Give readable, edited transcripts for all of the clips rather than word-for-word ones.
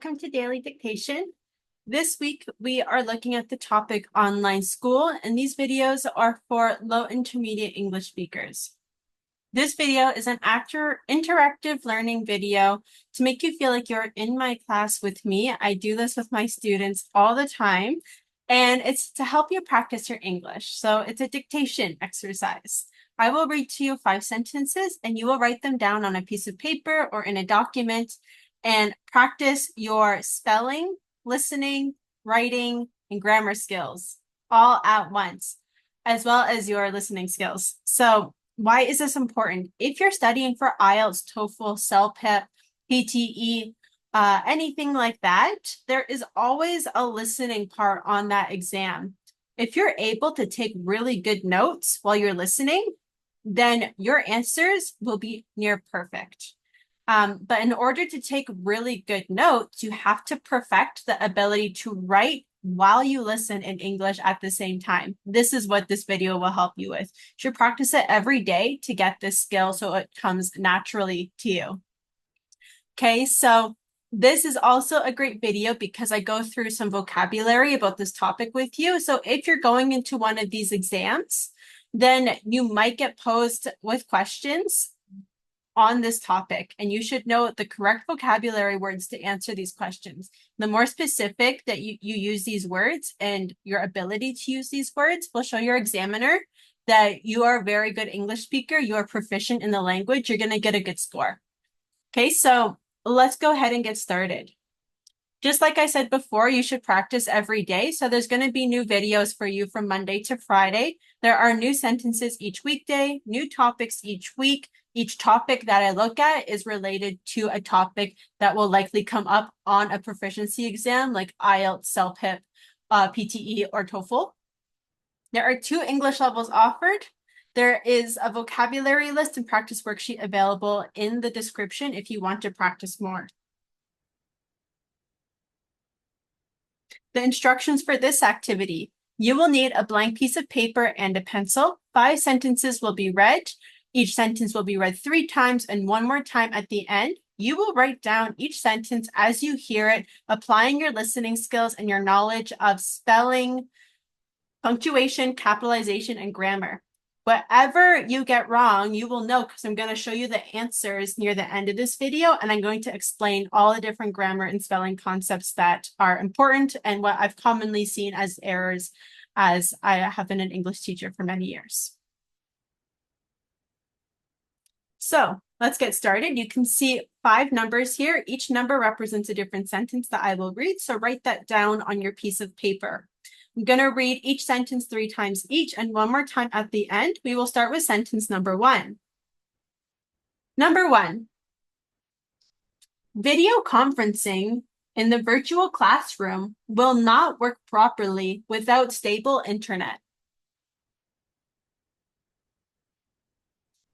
welcome to Daily Dictation. This week, we are looking at the topic online school, and these videos are for low intermediate English speakers. This video is an interactive learning video to make you feel like you're in my class with me. I do this with my students all the time, and it's to help you practice your English. So it's a dictation exercise. I will read to you 5 sentences, and you will write them down on a piece of paper or in a document and practice your spelling, listening, writing, and grammar skills all at once, as well as your listening skills. So why is this important? If you're studying for IELTS, TOEFL, CELPIP, PTE, anything like that, there is always a listening part on that exam. If you're able to take really good notes while you're listening, then your answers will be near perfect. But in order to take really good notes, you have to perfect the ability to write while you listen in English at the same time. This is what this video will help you with. You should practice it every day to get this skill so it comes naturally to you. Okay, so this is also a great video because I go through some vocabulary about this topic with you. So if you're going into one of these exams, then you might get posed with questions on this topic, and you should know the correct vocabulary words to answer these questions. The more specific that you use these words and your ability to use these words will show your examiner that you are a very good English speaker, you are proficient in the language, you're going to get a good score. Okay, so let's go ahead and get started. Just like I said before, you should practice every day. So there's going to be new videos for you from Monday to Friday. There are new sentences each weekday, new topics each week. Each topic that I look at is related to a topic that will likely come up on a proficiency exam like IELTS, CELPIP, PTE, or TOEFL. There are 2 English levels offered. There is a vocabulary list and practice worksheet available in the description if you want to practice more. The instructions for this activity: you will need a blank piece of paper and a pencil. 5 sentences will be read. Each sentence will be read 3 times and 1 more time at the end. You will write down each sentence as you hear it, applying your listening skills and your knowledge of spelling, punctuation, capitalization, and grammar. Whatever you get wrong, you will know because I'm going to show you the answers near the end of this video, and I'm going to explain all the different grammar and spelling concepts that are important and what I've commonly seen as errors, as I have been an English teacher for many years. So let's get started. You can see 5 numbers here. Each number represents a different sentence that I will read, so write that down on your piece of paper. I'm going to read each sentence 3 times each and 1 more time at the end. We will start with sentence number 1. Number 1. Video conferencing in the virtual classroom will not work properly without stable internet.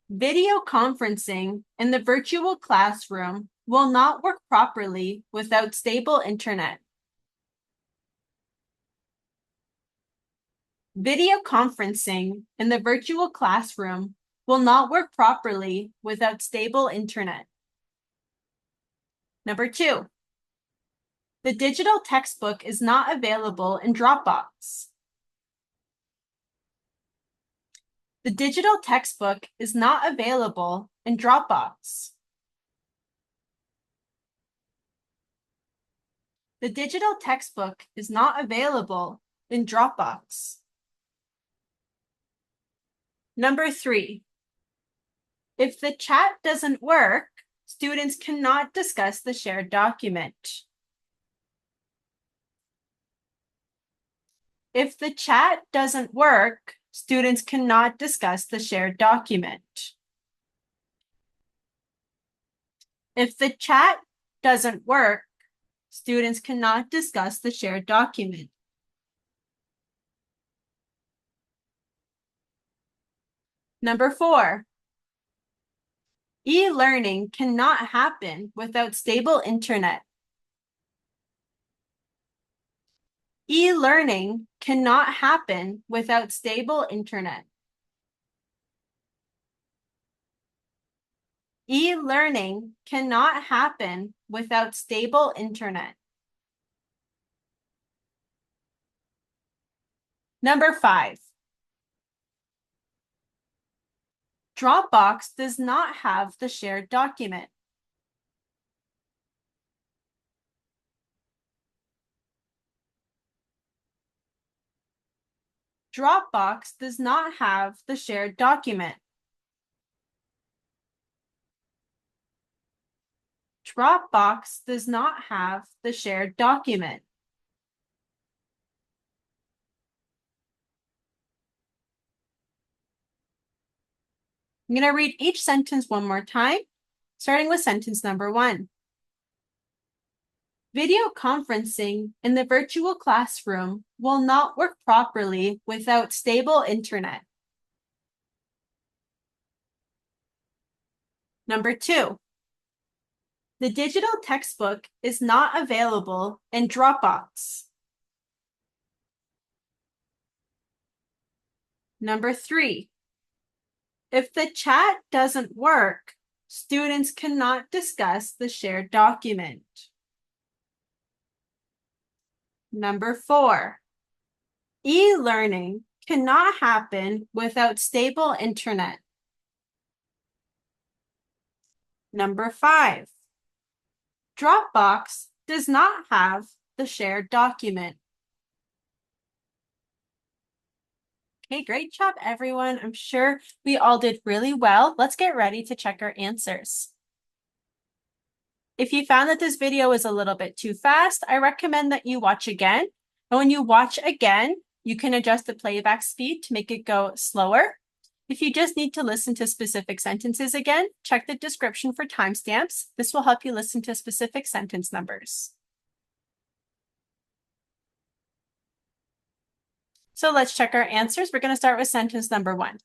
Video conferencing in the virtual classroom will not work properly without stable internet. Video conferencing in the virtual classroom will not work properly without stable internet. Number 2. The digital textbook is not available in Dropbox. The digital textbook is not available in Dropbox. The digital textbook is not available in Dropbox. Number 3. If the chat doesn't work, students cannot discuss the shared document. If the chat doesn't work, students cannot discuss the shared document. If the chat doesn't work, students cannot discuss the shared document. Number 4. E-learning cannot happen without stable internet. E-learning cannot happen without stable internet. E-learning cannot happen without stable internet. Number 5. Dropbox does not have the shared document. Dropbox does not have the shared document. Dropbox does not have the shared document. I'm going to read each sentence one more time, starting with sentence number 1. Video conferencing in the virtual classroom will not work properly without stable internet. Number 2. The digital textbook is not available in Dropbox. Number 3. If the chat doesn't work, students cannot discuss the shared document. Number 4. E-learning cannot happen without stable internet. Number 5. Dropbox does not have the shared document. Okay, great job, everyone. I'm sure we all did really well. Let's get ready to check our answers. If you found that this video was a little bit too fast, I recommend that you watch again. And when you watch again, you can adjust the playback speed to make it go slower. If you just need to listen to specific sentences again, check the description for timestamps. This will help you listen to specific sentence numbers. So let's check our answers. We're going to start with sentence number 1.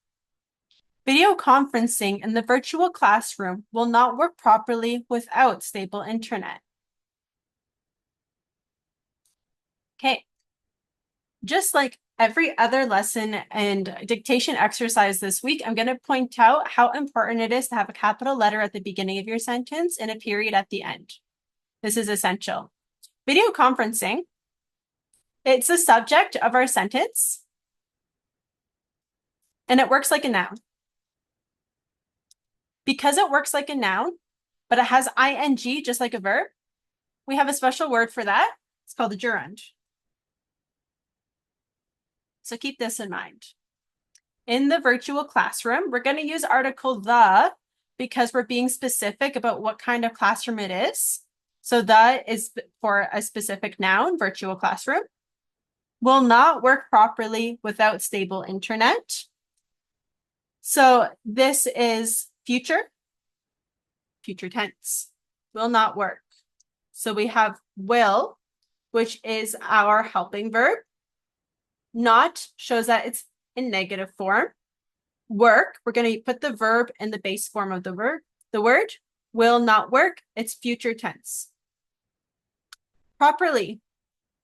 Video conferencing in the virtual classroom will not work properly without stable internet. Okay. Just like every other lesson and dictation exercise this week, I'm going to point out how important it is to have a capital letter at the beginning of your sentence and a period at the end. This is essential. Video conferencing, it's the subject of our sentence, and it works like a noun. Because it works like a noun, but it has ing just like a verb, we have a special word for that. It's called a gerund. So keep this in mind. In the virtual classroom, we're going to use article the because we're being specific about what kind of classroom it is. So the is for a specific noun, virtual classroom. Will not work properly without stable internet. So this is future tense, will not work. So we have will, which is our helping verb. Not shows that it's in negative form. Work, we're going to put the verb in the base form of the verb. The word will not work, it's future tense. Properly,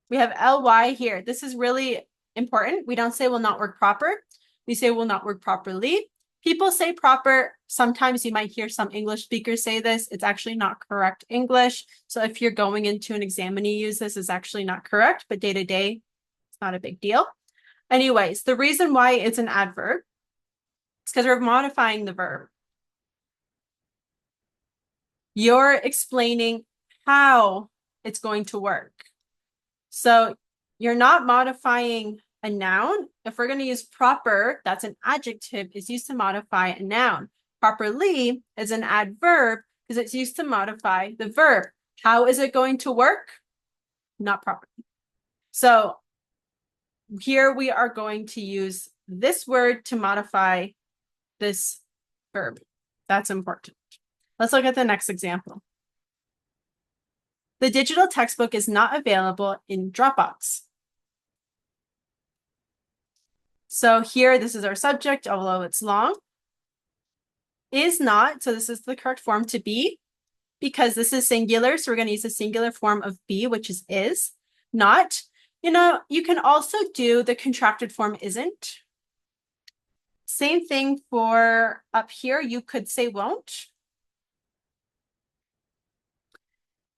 we have ly here. This is really important. We don't say will not work proper. We say will not work properly. People say proper. Sometimes you might hear some English speakers say this. It's actually not correct English. So if you're going into an exam and you use this, it's actually not correct, but day to day, it's not a big deal. Anyways, the reason why it's an adverb is because we're modifying the verb. You're explaining how it's going to work. So you're not modifying a noun. If we're going to use proper, that's an adjective, is used to modify a noun. Properly is an adverb because it's used to modify the verb. How is it going to work? Not properly. So here we are going to use this word to modify this verb. That's important. Let's look at the next example. The digital textbook is not available in Dropbox. So here, this is our subject, although it's long. Is not, so this is the correct form to be, because this is singular, so we're going to use the singular form of be, which is. Not. You know, you can also do the contracted form isn't. Same thing for up here, you could say won't.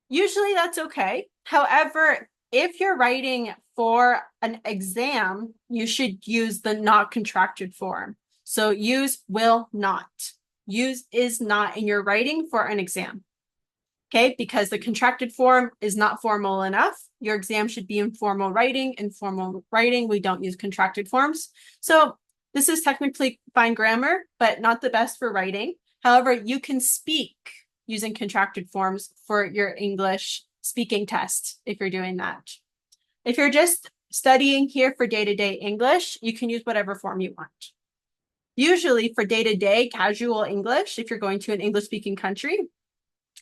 Usually that's okay. However, if you're writing for an exam, you should use the not contracted form. So use will not. Use is not in your writing for an exam. Okay, because the contracted form is not formal enough. Your exam should be in formal writing. In formal writing, we don't use contracted forms. So this is technically fine grammar, but not the best for writing. However, you can speak using contracted forms for your English speaking test if you're doing that. If you're just studying here for day-to-day English, you can use whatever form you want. Usually for day-to-day casual English, if you're going to an English-speaking country,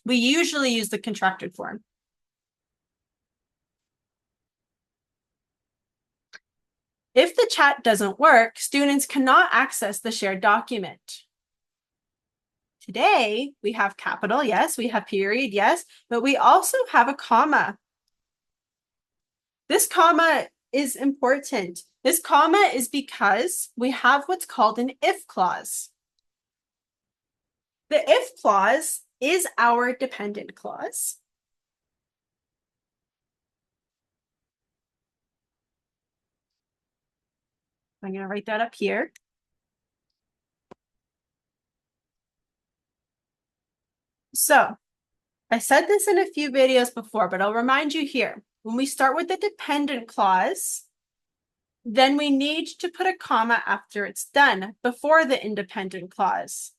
we usually use the contracted form. If the chat doesn't work, students cannot access the shared document. Today, we have capital, yes, we have period, yes, but we also have a comma. This comma is important. This comma is because we have what's called an if clause. The if clause is our dependent clause. I'm going to write that up here. So I said this in a few videos before, but I'll remind you here. When we start with the dependent clause, then we need to put a comma after it's done before the independent clause.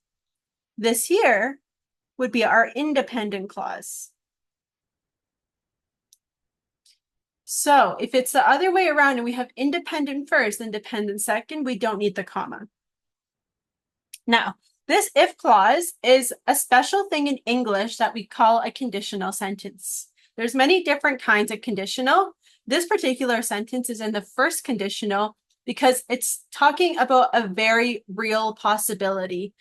This here would be our independent clause. So if it's the other way around and we have independent first and dependent second, we don't need the comma. Now, this if clause is a special thing in English that we call a conditional sentence. There's many different kinds of conditional. This particular sentence is in the first conditional because it's talking about a very real possibility.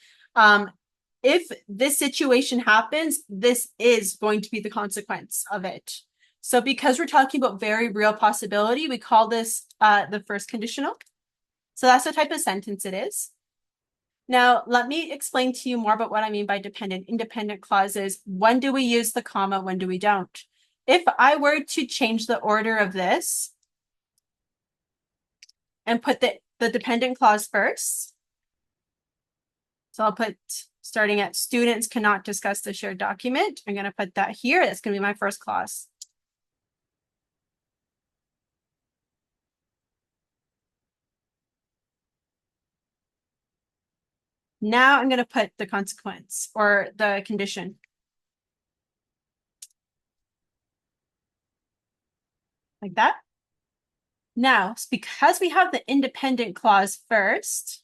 If this situation happens, this is going to be the consequence of it. So because we're talking about very real possibility, we call this the first conditional. So that's the type of sentence it is. Now, let me explain to you more about what I mean by dependent, independent clauses. When do we use the comma? When do we don't? If I were to change the order of this and put the dependent clause first, so I'll put starting at students cannot discuss the shared document. I'm going to put that here. That's going to be my first clause. Now I'm going to put the consequence or the condition. Like that. Now, because we have the independent clause first,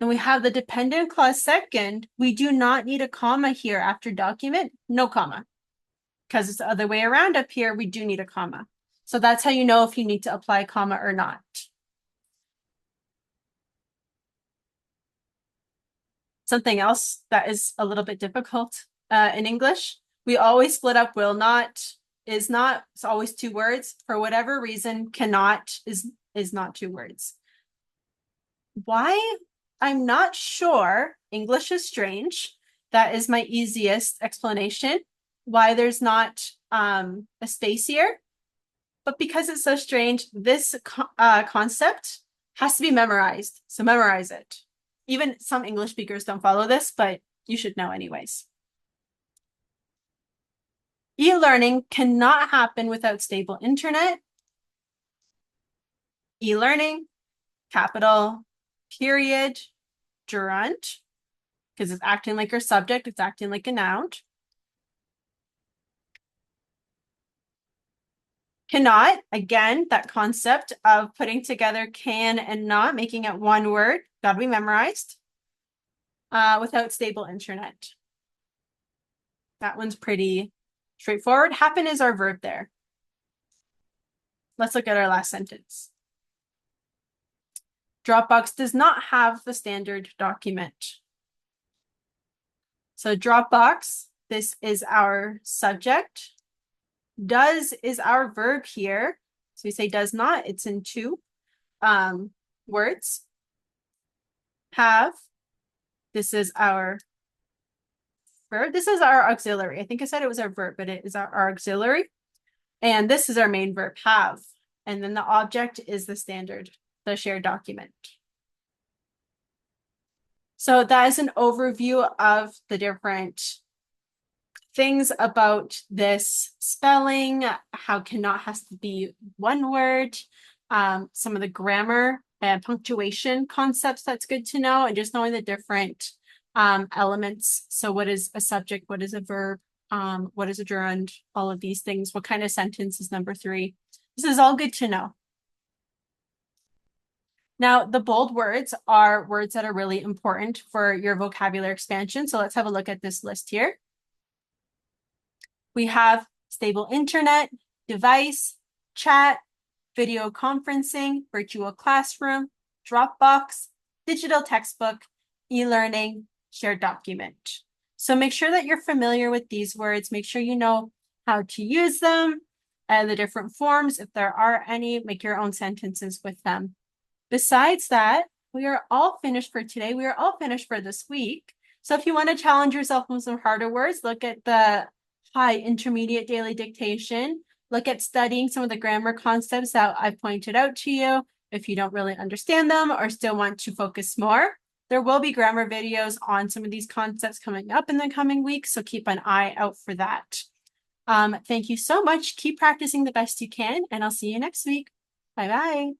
and we have the dependent clause second, we do not need a comma here after document, no comma. Because it's the other way around up here, we do need a comma. So that's how you know if you need to apply a comma or not. Something else that is a little bit difficult in English, we always split up will not, is not, it's always two words. For whatever reason, cannot is not two words. Why? I'm not sure. English is strange. That is my easiest explanation. Why there's not a space here. But because it's so strange, this concept has to be memorized. So memorize it. Even some English speakers don't follow this, but you should know anyways. E-learning cannot happen without stable internet. E-learning, capital, period, gerund, because it's acting like a subject, it's acting like a noun. Cannot, again, that concept of putting together can and not, making it one word, gotta be memorized. Without stable internet. That one's pretty straightforward. Happen is our verb there. Let's look at our last sentence. Dropbox does not have the standard document. So Dropbox, this is our subject. Does is our verb here. So we say does not, it's in two words. Have, this is our verb. This is our auxiliary. I think I said it was our verb, but it is our auxiliary. And this is our main verb, have. And then the object is the standard, the shared document. So that is an overview of the different things about this spelling, how cannot has to be one word, some of the grammar and punctuation concepts that's good to know, and just knowing the different elements. So what is a subject? What is a verb? What is a gerund? All of these things. What kind of sentence is number 3? This is all good to know. Now, the bold words are words that are really important for your vocabulary expansion. So let's have a look at this list here. We have stable internet, device, chat, video conferencing, virtual classroom, Dropbox, digital textbook, e-learning, shared document. So make sure that you're familiar with these words. Make sure you know how to use them and the different forms. If there are any, make your own sentences with them. Besides that, we are all finished for today. We are all finished for this week. So if you want to challenge yourself with some harder words, look at the high intermediate daily dictation. Look at studying some of the grammar concepts that I've pointed out to you. If you don't really understand them or still want to focus more, there will be grammar videos on some of these concepts coming up in the coming weeks, so keep an eye out for that. Thank you so much. Keep practicing the best you can, and I'll see you next week. Bye-bye.